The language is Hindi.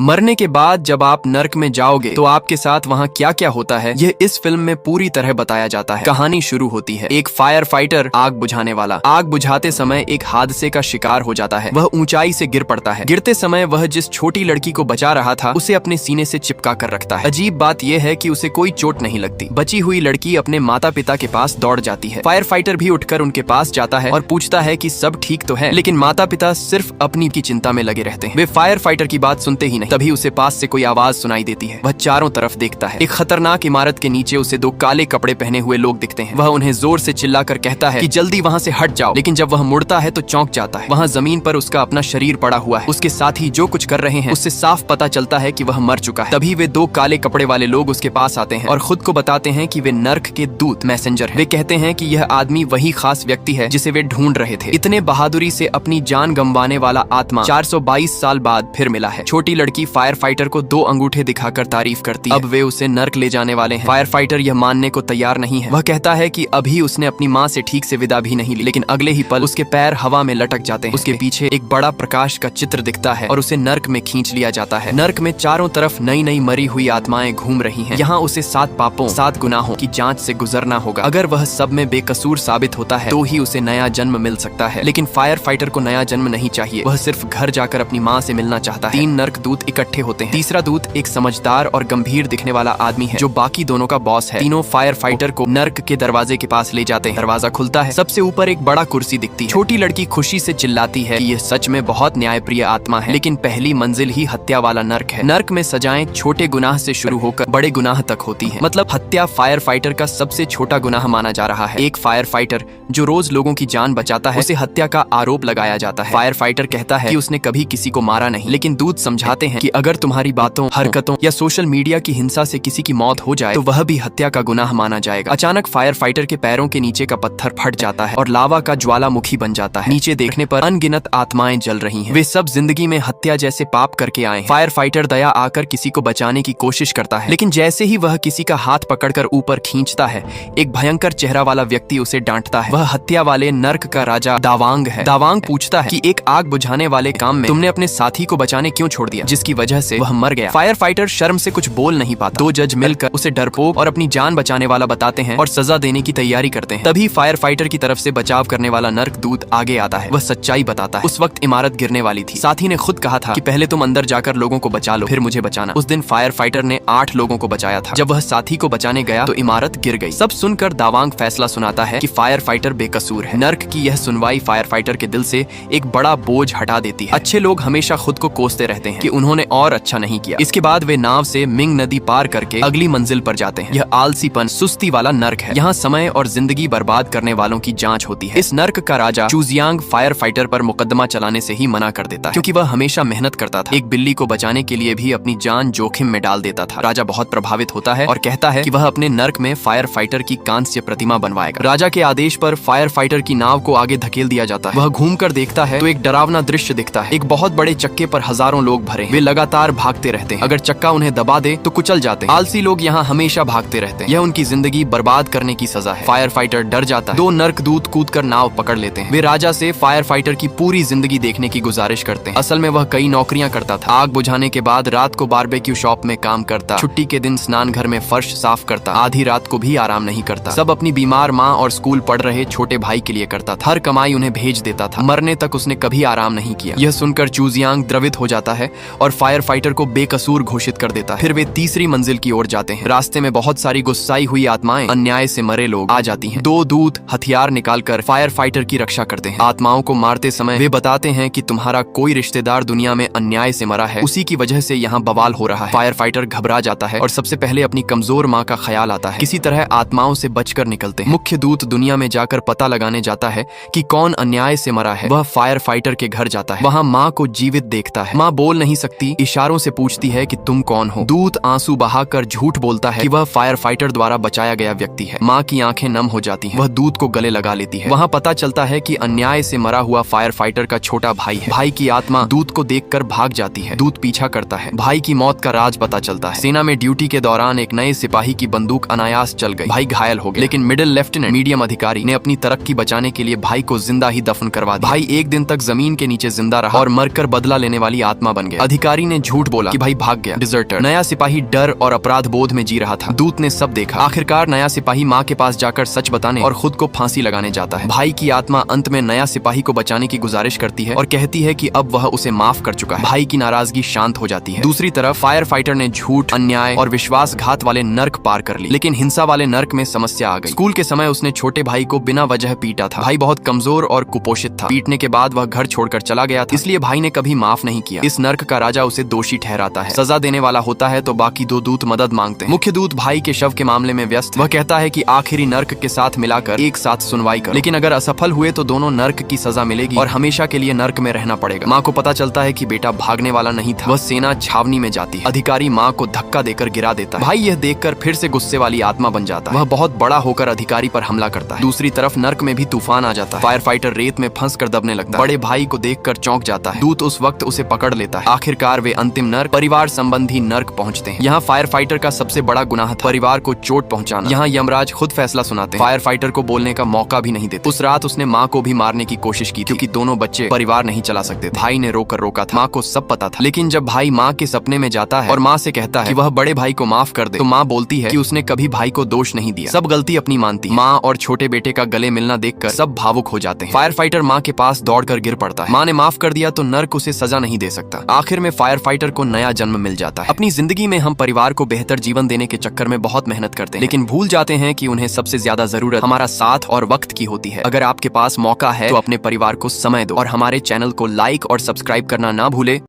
मरने के बाद जब आप नर्क में जाओगे तो आपके साथ वहाँ क्या क्या होता है यह इस फिल्म में पूरी तरह बताया जाता है। कहानी शुरू होती है एक फायर फाइटर आग बुझाने वाला आग बुझाते समय एक हादसे का शिकार हो जाता है। वह ऊंचाई से गिर पड़ता है। गिरते समय वह जिस छोटी लड़की को बचा रहा था उसे अपने सीने से चिपका कर रखता है। अजीब बात यह है कि उसे कोई चोट नहीं लगती। बची हुई लड़की अपने माता पिता के पास दौड़ जाती है। फायर फाइटर भी उठकर उनके पास जाता है और पूछता है कि सब ठीक तो है, लेकिन माता पिता सिर्फ अपनी की चिंता में लगे रहते हैं। वे फायर फाइटर की बात सुनते ही नहीं। तभी उसे पास से कोई आवाज सुनाई देती है। वह चारों तरफ देखता है। एक खतरनाक इमारत के नीचे उसे दो काले कपड़े पहने हुए लोग दिखते हैं। वह उन्हें जोर से चिल्लाकर कहता है कि जल्दी वहाँ से हट जाओ, लेकिन जब वह मुड़ता है तो चौंक जाता है। वहाँ जमीन पर उसका अपना शरीर पड़ा हुआ है। उसके साथी जो कुछ कर रहे हैं उससे साफ पता चलता है कि वह मर चुका है। तभी वे दो काले कपड़े वाले लोग उसके पास आते हैं और खुद को बताते हैं कि वे नर्क के दूत मैसेंजर हैं। वे कहते हैं कि यह आदमी वही खास व्यक्ति है जिसे वे ढूंढ रहे थे। इतने बहादुरी से अपनी जान गंवाने वाला आत्मा 422 साल बाद फिर मिला है। छोटी लड़की फायर फाइटर को दो अंगूठे दिखाकर तारीफ करती है। अब वे उसे नर्क ले जाने वाले हैं। फायर फाइटर यह मानने को तैयार नहीं है। वह कहता है कि अभी उसने अपनी माँ से ठीक से विदा भी नहीं ली, लेकिन अगले ही पल उसके पैर हवा में लटक जाते हैं। उसके पीछे एक बड़ा प्रकाश का चित्र दिखता है और उसे नर्क में खींच लिया जाता है। नर्क में चारों तरफ नई नई मरी हुई आत्माएं घूम रही हैं। यहाँ उसे 7 पापों 7 गुनाहों की जांच से गुजरना होगा। अगर वह सब में बेकसूर साबित होता है तो ही उसे नया जन्म मिल सकता है। लेकिन फायर फाइटर को नया जन्म नहीं चाहिए। वह सिर्फ घर जाकर अपनी माँ से मिलना चाहता है। 3 नर्क दूत इकट्ठे होते हैं। तीसरा दूत एक समझदार और गंभीर दिखने वाला आदमी है जो बाकी दोनों का बॉस है। तीनों फायर फाइटर को नर्क के दरवाजे के पास ले जाते हैं। दरवाजा खुलता है। सबसे ऊपर एक बड़ा कुर्सी दिखती है। छोटी लड़की खुशी से चिल्लाती है कि यह सच में बहुत न्यायप्रिय आत्मा है, लेकिन पहली मंजिल ही हत्या वाला नर्क है। नर्क में सजाएं छोटे गुनाह से शुरू होकर बड़े गुनाह तक होती है। मतलब हत्या फायर फाइटर का सबसे छोटा गुनाह माना जा रहा है। एक फायर फाइटर जो रोज लोगों की जान बचाता है उसे हत्या का आरोप लगाया जाता है। फायर फाइटर कहता है कि उसने कभी किसी को मारा नहीं, लेकिन दूत समझाते हैं कि अगर तुम्हारी बातों, हरकतों या सोशल मीडिया की हिंसा से किसी की मौत हो जाए तो वह भी हत्या का गुनाह माना जाएगा। अचानक फायर फाइटर के पैरों के नीचे का पत्थर फट जाता है और लावा का ज्वालामुखी बन जाता है। नीचे देखने पर अनगिनत आत्माएं जल रही हैं। वे सब जिंदगी में हत्या जैसे पाप करके आए हैं। फायर फाइटर दया आकर किसी को बचाने की कोशिश करता है, लेकिन जैसे ही वह किसी का हाथ पकड़कर ऊपर खींचता है एक भयंकर चेहरा वाला व्यक्ति उसे डांटता है। वह हत्या वाले नर्क का राजा दावांग है। दावांग पूछता है कि एक आग बुझाने वाले काम में तुमने अपने साथी को बचाने क्यों छोड़ दिया, जिसकी वजह से वह मर गया। फायर फाइटर शर्म से कुछ बोल नहीं पाता। 2 जज मिलकर उसे डरपोक और अपनी जान बचाने वाला बताते हैं और सजा देने की तैयारी करते हैं। तभी फायर फाइटर की तरफ से बचाव करने वाला नर्क दूत आगे आता है। वह सच्चाई बताता है। उस वक्त इमारत गिरने वाली थी। साथी ने खुद कहा था कि पहले तुम अंदर जाकर लोगों को बचा लो, फिर मुझे बचाना। उस दिन फायर फाइटर ने 8 लोगों को बचाया था। जब वह साथी को बचाने गया तो इमारत गिर गई। सब सुनकर दावांग फैसला सुनाता है कि फायर फाइटर बेकसूर है। नर्क की यह सुनवाई फायर फाइटर के दिल से एक बड़ा बोझ हटा देती है। अच्छे लोग हमेशा खुद को कोसते रहते हैं कि उन्होंने और अच्छा नहीं किया। इसके बाद वे नाव से मिंग नदी पार करके अगली मंजिल पर जाते हैं। यह आलसीपन, सुस्ती वाला नर्क है। यहाँ समय और जिंदगी बर्बाद करने वालों की जांच होती है। इस नर्क का राजा चूजियांग फायर फाइटर पर मुकदमा चलाने से ही मना कर देता है, क्योंकि वह हमेशा मेहनत करता था। एक बिल्ली को बचाने के लिए भी अपनी जान जोखिम में डाल देता था। राजा बहुत प्रभावित होता है और कहता है कि वह अपने नर्क में फायर फाइटर की कांस्य प्रतिमा बनवाएगा। राजा के आदेश पर फायर फाइटर की नाव को आगे धकेल दिया जाता है। वह घूमकर देखता है तो एक डरावना दृश्य दिखता है। एक बहुत बड़े चक्के पर हजारों लोग भरे। वे लगातार भागते रहते हैं। अगर चक्का उन्हें दबा दे तो कुचल जाते हैं। आलसी लोग यहाँ हमेशा भागते रहते हैं। यह उनकी जिंदगी बर्बाद करने की सजा है। फायर फाइटर डर जाता है। 2 नर्क दूत कूदकर नाव पकड़ लेते हैं। वे राजा से फायर फाइटर की पूरी जिंदगी देखने की गुजारिश करते हैं। असल में वह कई नौकरियां करता था। आग बुझाने के बाद रात को बारबेक्यू शॉप में काम करता। छुट्टी के दिन स्नान घर में फर्श साफ करता। आधी रात को भी आराम नहीं करता। सब अपनी बीमार माँ और स्कूल पढ़ रहे छोटे भाई के लिए करता था। हर कमाई उन्हें भेज देता था। मरने तक उसने कभी आराम नहीं किया। यह सुनकर चूजियांग द्रवित हो जाता है और फायर फाइटर को बेकसूर घोषित कर देता है। फिर वे तीसरी मंजिल की ओर जाते हैं। रास्ते में बहुत सारी गुस्साई हुई आत्माएं, अन्याय से मरे लोग आ जाती हैं। 2 दूत हथियार निकालकर फायर फाइटर की रक्षा करते हैं। आत्माओं को मारते समय वे बताते हैं कि तुम्हारा कोई रिश्तेदार दुनिया में अन्याय से मरा है, उसी की वजह से यहाँ बवाल हो रहा है। फायर फाइटर घबरा जाता है और सबसे पहले अपनी कमजोर माँ का ख्याल आता है। किसी तरह आत्माओं से बचकर निकलते हैं। मुख्य दूत दुनिया में जाकर पता लगाने जाता है कि कौन अन्याय से मरा है। वह फायर फाइटर के घर जाता है। वहाँ माँ को जीवित देखता है। माँ बोल नहीं सकती, इशारों से पूछती है कि तुम कौन हो। दूत आंसू बहाकर झूठ बोलता है कि वह फायर फाइटर द्वारा बचाया गया व्यक्ति है। माँ की आंखें नम हो जाती हैं। वह दूत को गले लगा लेती है। वहाँ पता चलता है कि अन्याय से मरा हुआ फायर फाइटर का छोटा भाई है। भाई की आत्मा दूत को देखकर भाग जाती है। दूत पीछा करता है। भाई की मौत का राज पता चलता है। सेना में ड्यूटी के दौरान एक नए सिपाही की बंदूक अनायास चल गई। भाई घायल हो गया, लेकिन मिडिल लेफ्टिनेंट मीडियम अधिकारी ने अपनी तरक्की बचाने के लिए भाई को जिंदा ही दफन करवा दिया। भाई एक दिन तक जमीन के नीचे जिंदा रहा और मरकर बदला लेने वाली आत्मा बन गया। अधिकारी अधिकारी ने झूठ बोला कि भाई भाग गया। डिजर्टर। नया सिपाही डर और अपराध बोध में जी रहा था। दूत ने सब देखा। आखिरकार नया सिपाही माँ के पास जाकर सच बताने और खुद को फांसी लगाने जाता है। भाई की आत्मा अंत में नया सिपाही को बचाने की गुजारिश करती है और कहती है कि अब वह उसे माफ कर चुका है। भाई की नाराजगी शांत हो जाती है। दूसरी तरफ फायर फाइटर ने झूठ, अन्याय और विश्वासघात वाले नर्क पार कर ली, लेकिन हिंसा वाले नर्क में समस्या आ गई। स्कूल के समय उसने छोटे भाई को बिना वजह पीटा था। भाई बहुत कमजोर और कुपोषित था। पीटने के बाद वह घर छोड़कर चला गया था, इसलिए भाई ने कभी माफ नहीं किया। इस नर्क का राजा उसे दोषी ठहराता है। सजा देने वाला होता है तो बाकी दो दूत मदद मांगते हैं। मुख्य दूत भाई के शव के मामले में व्यस्त। वह कहता है कि आखिरी नर्क के साथ मिलाकर एक साथ सुनवाई करो, लेकिन अगर असफल हुए तो दोनों नर्क की सजा मिलेगी और हमेशा के लिए नर्क में रहना पड़ेगा। माँ को पता चलता है कि बेटा भागने वाला नहीं था। वह सेना छावनी में जाती है। अधिकारी माँ को धक्का देकर गिरा देता है। भाई यह देखकर फिर से गुस्से वाली आत्मा बन जाता है। वह बहुत बड़ा होकर अधिकारी पर हमला करता है। दूसरी तरफ नर्क में भी तूफान आ जाता है। फायर फाइटर रेत में फंस कर दबने लगता है। बड़े भाई को देखकर चौंक जाता है। दूत उस वक्त उसे पकड़ लेता है। आखिरकार वे अंतिम नर्क, परिवार संबंधी नर्क पहुंचते हैं। यहाँ फायर फाइटर का सबसे बड़ा गुनाह था परिवार को चोट पहुंचाना। यहाँ यमराज खुद फैसला सुनाते हैं। फायर फाइटर को बोलने का मौका भी नहीं देते। उस रात उसने माँ को भी मारने की कोशिश की क्योंकि दोनों बच्चे परिवार नहीं चला सकते। भाई ने रोकर रोका था। माँ को सब पता था, लेकिन जब भाई माँ के सपने में जाता है और माँ से कहता है कि वह बड़े भाई को माफ कर दे, तो माँ बोलती है कि उसने कभी भाई को दोष नहीं दिया, सब गलती अपनी मानती। माँ और छोटे बेटे का गले मिलना देखकर सब भावुक हो जाते हैं। फायर फाइटर माँ के पास दौड़कर गिर पड़ता है। माँ ने माफ कर दिया तो नर्क उसे सजा नहीं दे सकता। आखिर में फायर फाइटर को नया जन्म मिल जाता है। अपनी जिंदगी में हम परिवार को बेहतर जीवन देने के चक्कर में बहुत मेहनत करते हैं, लेकिन भूल जाते हैं कि उन्हें सबसे ज्यादा जरूरत हमारा साथ और वक्त की होती है। अगर आपके पास मौका है तो अपने परिवार को समय दो और हमारे चैनल को लाइक और सब्सक्राइब करना ना भूले।